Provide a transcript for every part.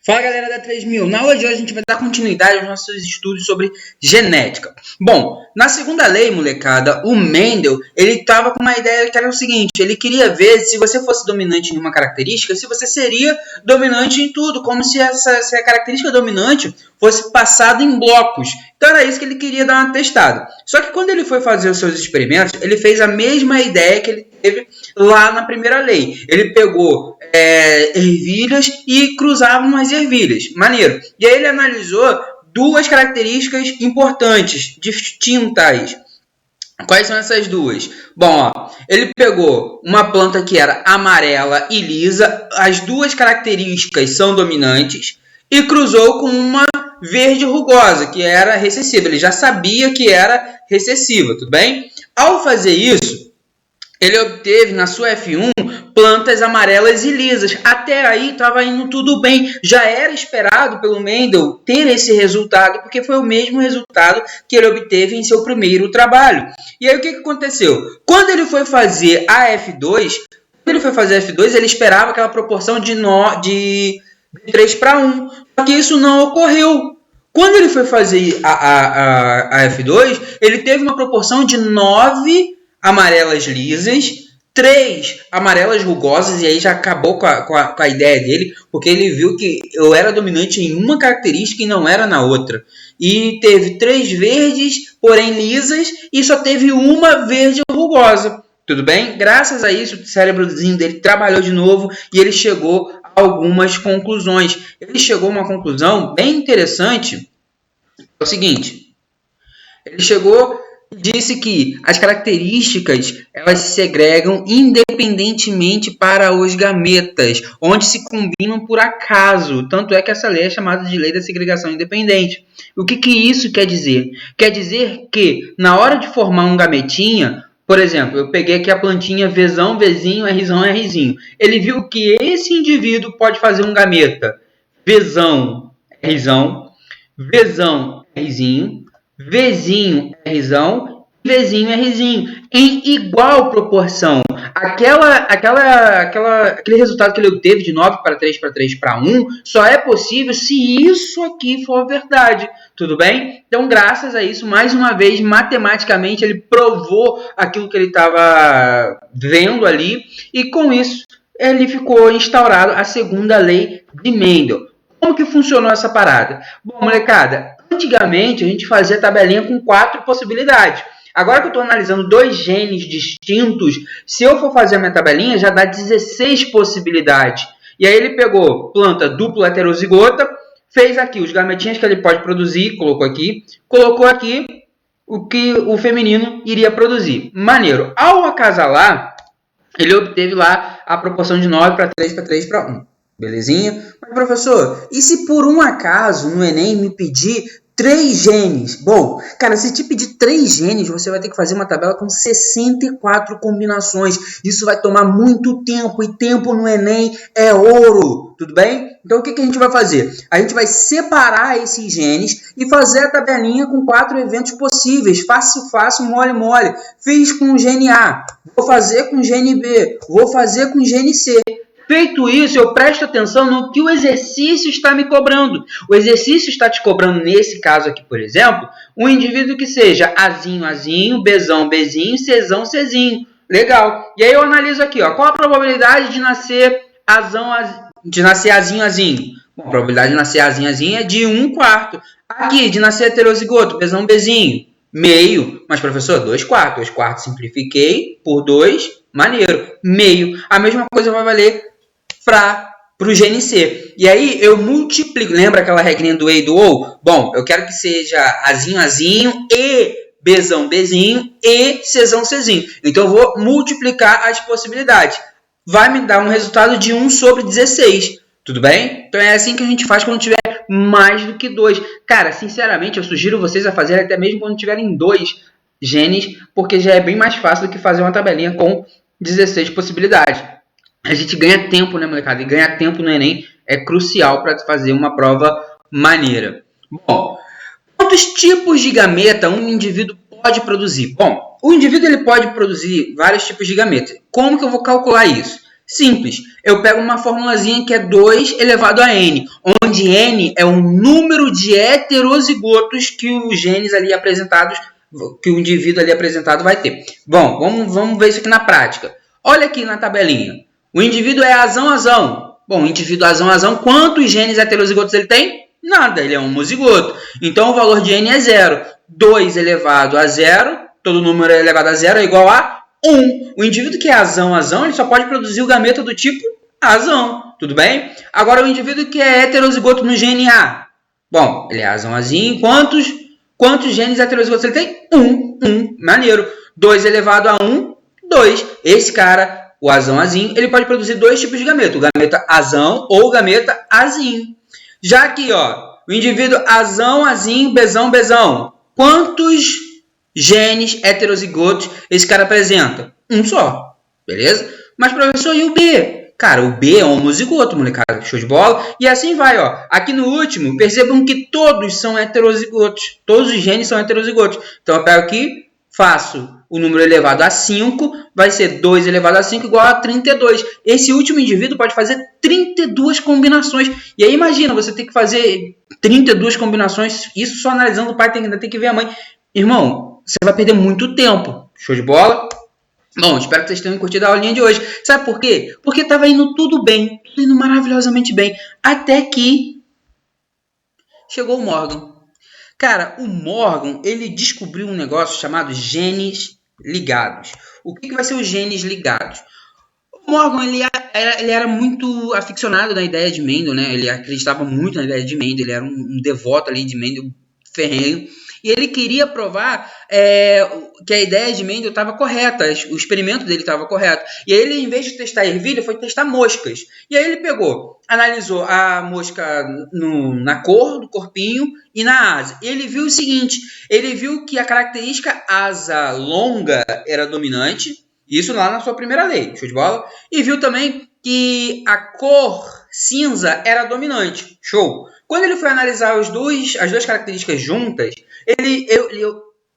Fala galera da 3000, na aula de hoje a gente vai dar continuidade aos nossos estudos sobre genética. Bom, na segunda lei, molecada, o Mendel, ele estava com uma ideia que era o seguinte, ele queria ver se você fosse dominante em uma característica, se você seria dominante em tudo, como se a característica dominante fosse passada em blocos. Então era isso que ele queria dar uma testada. Só que quando ele foi fazer os seus experimentos, ele fez a mesma ideia que ele teve lá na primeira lei. Ele pegou ervilhas e cruzava umas ervilhas. Maneiro. E aí ele analisou duas características importantes, distintas. Quais são essas duas? Bom, ó, ele pegou uma planta que era amarela e lisa, as duas características são dominantes, e cruzou com uma verde rugosa, que era recessiva. Ele já sabia que era recessiva, tudo bem? Ao fazer isso, ele obteve na sua F1 plantas amarelas e lisas. Até aí estava indo tudo bem. Já era esperado pelo Mendel ter esse resultado, porque foi o mesmo resultado que ele obteve em seu primeiro trabalho. E aí o que aconteceu? Quando ele foi fazer a F2, ele esperava aquela proporção de 3:1. Só que isso não ocorreu. Quando ele foi fazer a F2, ele teve uma proporção de 9 amarelas lisas, 3 amarelas rugosas, e aí já acabou com a ideia dele, porque ele viu que eu era dominante em uma característica e não era na outra. E teve 3 verdes, porém lisas, e só teve uma verde rugosa. Tudo bem? Graças a isso, o cérebrozinho dele trabalhou de novo e ele chegou a algumas conclusões. Ele chegou a uma conclusão bem interessante. É o seguinte, ele disse que as características elas se segregam independentemente para os gametas, onde se combinam por acaso. Tanto é que essa lei é chamada de lei da segregação independente. O que isso quer dizer? Quer dizer que na hora de formar um gametinha, por exemplo, eu peguei aqui a plantinha Vzão, Vzinho, Rzão, Rzinho. Ele viu que esse indivíduo pode fazer um gameta Vzão, Rzão, Vzão, Rzinho, Vzinho, Rzão, Vzinho, Rzinho, em igual proporção. Aquele resultado que ele obteve de 9:3:3:1 só é possível se isso aqui for verdade. Tudo bem? Então, graças a isso, mais uma vez, matematicamente, ele provou aquilo que ele estava vendo ali. E com isso, ele ficou instaurado a segunda lei de Mendel. Como que funcionou essa parada? Bom, molecada, antigamente a gente fazia tabelinha com 4 possibilidades. Agora que eu estou analisando 2 genes distintos, se eu for fazer a minha tabelinha, já dá 16 possibilidades. E aí ele pegou planta dupla heterozigota, fez aqui os gametinhas que ele pode produzir, colocou aqui o que o feminino iria produzir. Maneiro. Ao acasalar, ele obteve lá a proporção de 9:3:3:1. Belezinha? Mas, professor, e se por um acaso no Enem me pedir 3 genes? Bom, cara, se te pedir 3 genes, você vai ter que fazer uma tabela com 64 combinações. Isso vai tomar muito tempo, e tempo no Enem é ouro, tudo bem? Então, o que a gente vai fazer? A gente vai separar esses genes e fazer a tabelinha com 4 eventos possíveis. Fácil, mole. Fiz com o gene A, vou fazer com o gene B, vou fazer com o gene C. Feito isso, eu presto atenção no que o exercício está me cobrando. O exercício está te cobrando, nesse caso aqui, por exemplo, um indivíduo que seja Azinho, Bzão, Bzinho, Czão, Czinho. Legal. E aí eu analiso aqui, ó, qual a probabilidade de nascer Azinho? Bom, a probabilidade de nascer Azinho é de 1/4. Aqui, de nascer heterozigoto, Bzão, Bzinho, meio. Mas, professor, 2/4. 2/4 simplifiquei por 2, maneiro. Meio. A mesma coisa vai valer para o gene C. E aí eu multiplico. Lembra aquela regrinha do E e do OU? Bom, eu quero que seja Azinho e Bzão, Bzinho e Czão, Czinho. Então eu vou multiplicar as possibilidades. Vai me dar um resultado de 1/16. Tudo bem? Então é assim que a gente faz quando tiver mais do que 2. Cara, sinceramente, eu sugiro vocês a fazerem até mesmo quando tiverem 2 genes, porque já é bem mais fácil do que fazer uma tabelinha com 16 possibilidades. A gente ganha tempo, né, molecada? E ganhar tempo no Enem é crucial para fazer uma prova maneira. Bom, quantos tipos de gameta um indivíduo pode produzir? Bom, o indivíduo ele pode produzir vários tipos de gameta. Como que eu vou calcular isso? Simples. Eu pego uma formulazinha que é 2 elevado a n, onde n é o número de heterozigotos que os genes ali apresentados, que o indivíduo ali apresentado vai ter. Bom, vamos ver isso aqui na prática. Olha aqui na tabelinha. O indivíduo é azão. Bom, o indivíduo azão, quantos genes heterozigotos ele tem? Nada, ele é homozigoto. Então, o valor de n é 0. 2 elevado a 0, todo número elevado a 0 é igual a 1. O indivíduo que é azão, ele só pode produzir o gameta do tipo azão. Tudo bem? Agora, o indivíduo que é heterozigoto no gene A. Bom, ele é azãozinho. Quantos genes heterozigotos ele tem? 1. Maneiro. 2 elevado a 1, 2. Esse cara, o azãozinho, ele pode produzir dois tipos de gameta. O gameta azão ou o gameta azinho. Já aqui, ó, o indivíduo azão, bezão. Quantos genes heterozigotos esse cara apresenta? Um só, beleza? Mas, professor, e o B? Cara, o B é homozigoto, molecada, show de bola. E assim vai, ó. Aqui no último, percebam que todos são heterozigotos. Todos os genes são heterozigotos. Então, eu pego aqui, faço o número elevado a 5, vai ser 2 elevado a 5 igual a 32. Esse último indivíduo pode fazer 32 combinações. E aí, imagina, você tem que fazer 32 combinações, isso só analisando o pai, ainda tem que ver a mãe. Irmão, você vai perder muito tempo. Show de bola? Bom, espero que vocês tenham curtido a aulinha de hoje. Sabe por quê? Porque estava indo tudo bem, tudo indo maravilhosamente bem, até que chegou o Morgan. Cara, o Morgan, ele descobriu um negócio chamado genes ligados. O que vai ser os genes ligados? O Morgan, ele era muito aficionado na ideia de Mendel, né? Ele acreditava muito na ideia de Mendel, ele era um devoto ali de Mendel ferrenho. E ele queria provar que a ideia de Mendel estava correta, o experimento dele estava correto. E aí ele, em vez de testar ervilha, foi testar moscas. E aí ele pegou, analisou a mosca na cor do corpinho e na asa. E ele viu o seguinte, ele viu que a característica asa longa era dominante, isso lá na sua primeira lei, show de bola? E viu também que a cor cinza era dominante, show? Quando ele foi analisar as duas características juntas, ele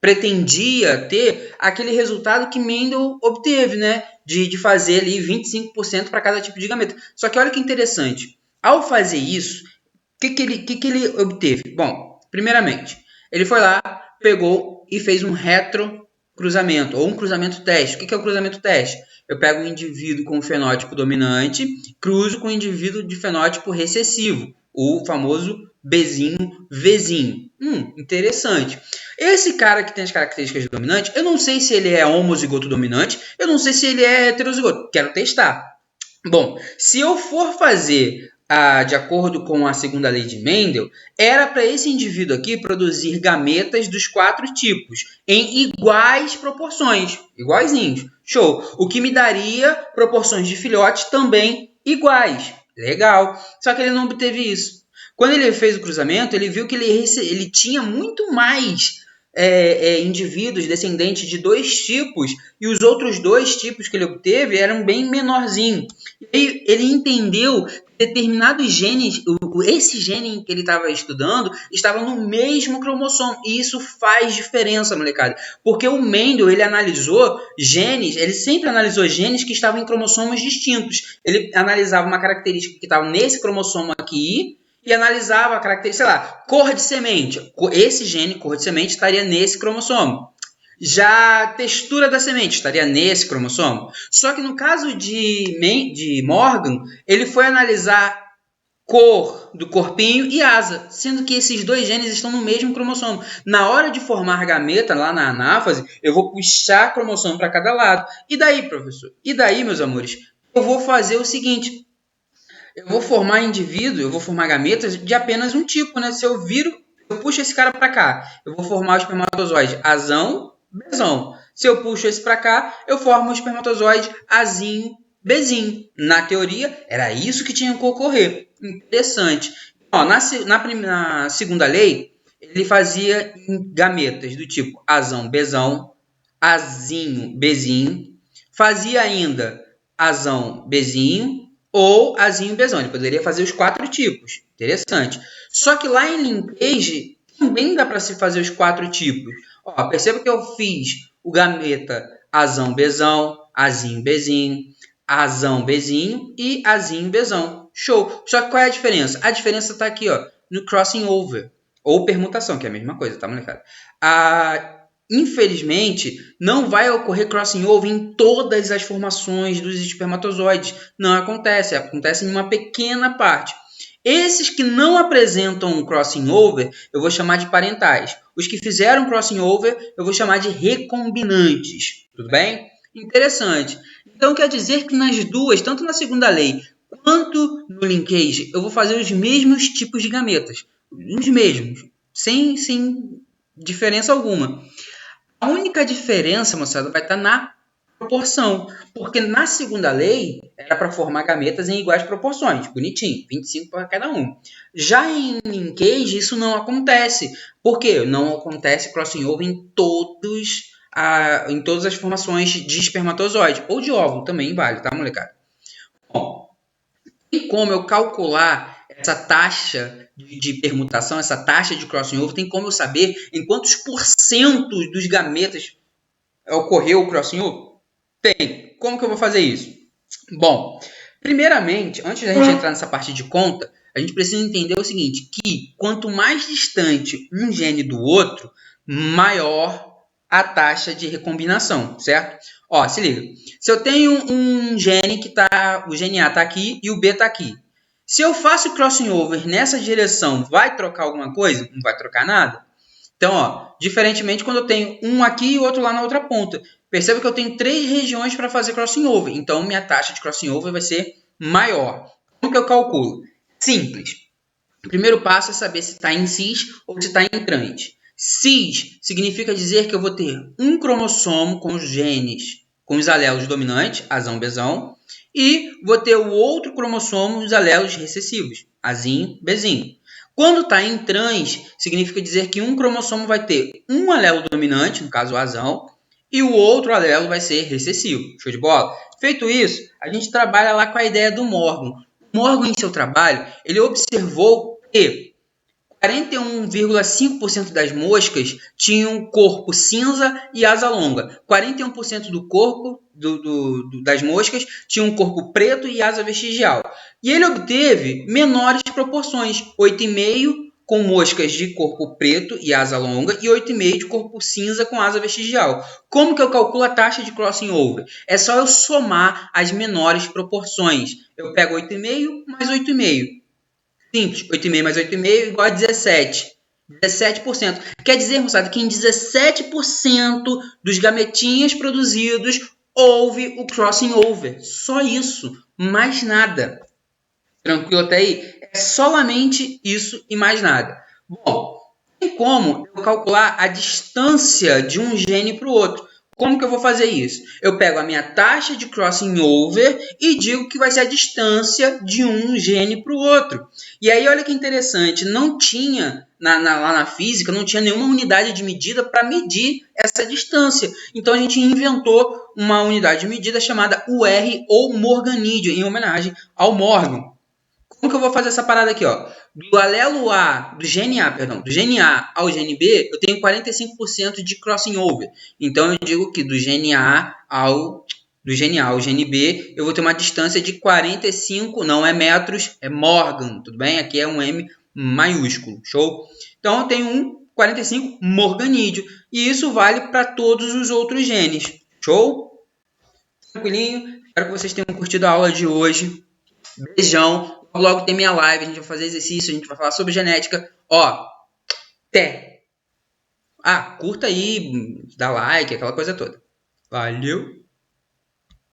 pretendia ter aquele resultado que Mendel obteve, né? De fazer ali 25% para cada tipo de gameta. Só que olha que interessante. Ao fazer isso, o que ele obteve? Bom, primeiramente, ele foi lá, pegou e fez um retrocruzamento, ou um cruzamento teste. O que é o cruzamento teste? Eu pego um indivíduo com fenótipo dominante, cruzo com um indivíduo de fenótipo recessivo, o famoso Bzinho, Vzinho. Interessante. Esse cara que tem as características dominantes, eu não sei se ele é homozigoto dominante, eu não sei se ele é heterozigoto. Quero testar. Bom, se eu for fazer de acordo com a segunda lei de Mendel, era para esse indivíduo aqui produzir gametas dos 4 tipos, em iguais proporções, iguaizinhos. Show! O que me daria proporções de filhotes também iguais. Legal! Só que ele não obteve isso. Quando ele fez o cruzamento, ele viu que ele tinha muito mais indivíduos descendentes de 2 tipos, e os outros 2 tipos que ele obteve eram bem menorzinhos. E aí ele entendeu que determinados genes, esse gene que ele estava estudando, estava no mesmo cromossomo, e isso faz diferença, molecada, porque o Mendel, ele analisou genes, ele sempre analisou genes que estavam em cromossomos distintos. Ele analisava uma característica que estava nesse cromossomo aqui, e analisava a característica, sei lá, cor de semente. Esse gene, cor de semente, estaria nesse cromossomo. Já a textura da semente estaria nesse cromossomo. Só que no caso de Morgan, ele foi analisar cor do corpinho e asa, sendo que esses 2 genes estão no mesmo cromossomo. Na hora de formar gameta, lá na anáfase, eu vou puxar cromossomo para cada lado. E daí, professor? E daí, meus amores? Eu vou fazer o seguinte... Eu vou formar indivíduo, eu vou formar gametas de apenas um tipo, né? Se eu puxo esse cara para cá, eu vou formar o espermatozoide azão, bezão. Se eu puxo esse para cá, eu formo o espermatozoide azinho, bezinho. Na teoria, era isso que tinha que ocorrer. Interessante. Ó, na segunda lei, ele fazia gametas do tipo azão, bezão, azinho, bezinho. Fazia ainda azão, bezinho, ou azinho e bezão. Ele poderia fazer os 4 tipos. Interessante. Só que lá em linkage também dá para se fazer os 4 tipos. Ó, perceba que eu fiz o gameta azão, bezão, azinho, bezinho, Azão, Bzinho e Azinho, Bzão. Show! Só que qual é a diferença? A diferença está aqui, ó, no crossing over. Ou permutação, que é a mesma coisa, tá, molecada? Infelizmente, não vai ocorrer crossing over em todas as formações dos espermatozoides. Não acontece. Acontece em uma pequena parte. Esses que não apresentam crossing over, eu vou chamar de parentais. Os que fizeram crossing over, eu vou chamar de recombinantes. Tudo bem? Interessante. Então, quer dizer que nas duas, tanto na segunda lei quanto no linkage, eu vou fazer os mesmos tipos de gametas. Os mesmos. Sem diferença alguma. A única diferença, moçada, vai estar na proporção. Porque na segunda lei, era para formar gametas em iguais proporções. Bonitinho, 25 para cada um. Já em linkage, isso não acontece. Por quê? Não acontece crossing over em todas as formações de espermatozoide. Ou de óvulo, também vale, tá, molecada? Bom, tem como eu calcular essa taxa de permutação, essa taxa de crossing over? Tem como eu saber em quantos porcentos dos gametas ocorreu o crossing over? Tem. Como que eu vou fazer isso? Bom, primeiramente, antes da gente entrar nessa parte de conta, a gente precisa entender o seguinte, que quanto mais distante um gene do outro, maior a taxa de recombinação, certo? Ó, se liga. Se eu tenho um gene que o gene A está aqui e o B está aqui. Se eu faço crossing over nessa direção, vai trocar alguma coisa? Não vai trocar nada. Então, ó, diferentemente quando eu tenho um aqui e outro lá na outra ponta. Perceba que eu tenho 3 regiões para fazer crossing over. Então, minha taxa de crossing over vai ser maior. Como que eu calculo? Simples. O primeiro passo é saber se está em cis ou se está em trans. Cis significa dizer que eu vou ter um cromossomo com os genes, com os alelos dominantes, Azão, Bzão, e vou ter o outro cromossomo, os alelos recessivos, Azinho, Bzinho. Quando está em trans, significa dizer que um cromossomo vai ter um alelo dominante, no caso o Azão, e o outro alelo vai ser recessivo. Show de bola? Feito isso, a gente trabalha lá com a ideia do Morgan. O Morgan, em seu trabalho, ele observou que 41,5% das moscas tinham corpo cinza e asa longa. 41% do corpo das moscas tinham um corpo preto e asa vestigial. E ele obteve menores proporções, 8,5% com moscas de corpo preto e asa longa e 8,5% de corpo cinza com asa vestigial. Como que eu calculo a taxa de crossing over? É só eu somar as menores proporções. Eu pego 8,5 mais 8,5. Simples, 8,5 mais 8,5 igual a 17. 17%. Quer dizer, moçada, que em 17% dos gametinhas produzidos houve o crossing over. Só isso, mais nada. Tranquilo até aí? É solamente isso e mais nada. Bom, tem como eu calcular a distância de um gene para o outro. Como que eu vou fazer isso? Eu pego a minha taxa de crossing over e digo que vai ser a distância de um gene para o outro. E aí, olha que interessante, não tinha, lá na física, não tinha nenhuma unidade de medida para medir essa distância. Então, a gente inventou uma unidade de medida chamada UR ou morganídeo, em homenagem ao Morgan. Como que eu vou fazer essa parada aqui, ó? Do alelo A, do gene A ao gene B, eu tenho 45% de crossing over. Então eu digo que do gene A ao gene B, eu vou ter uma distância de 45, não é metros, é Morgan, tudo bem? Aqui é um M maiúsculo, show? Então eu tenho um 45 morganídeo, e isso vale para todos os outros genes, show? Tranquilinho? Espero que vocês tenham curtido a aula de hoje. Beijão. Logo tem minha live, a gente vai fazer exercício, a gente vai falar sobre genética. Ó, até. Curta aí, dá like, aquela coisa toda. Valeu!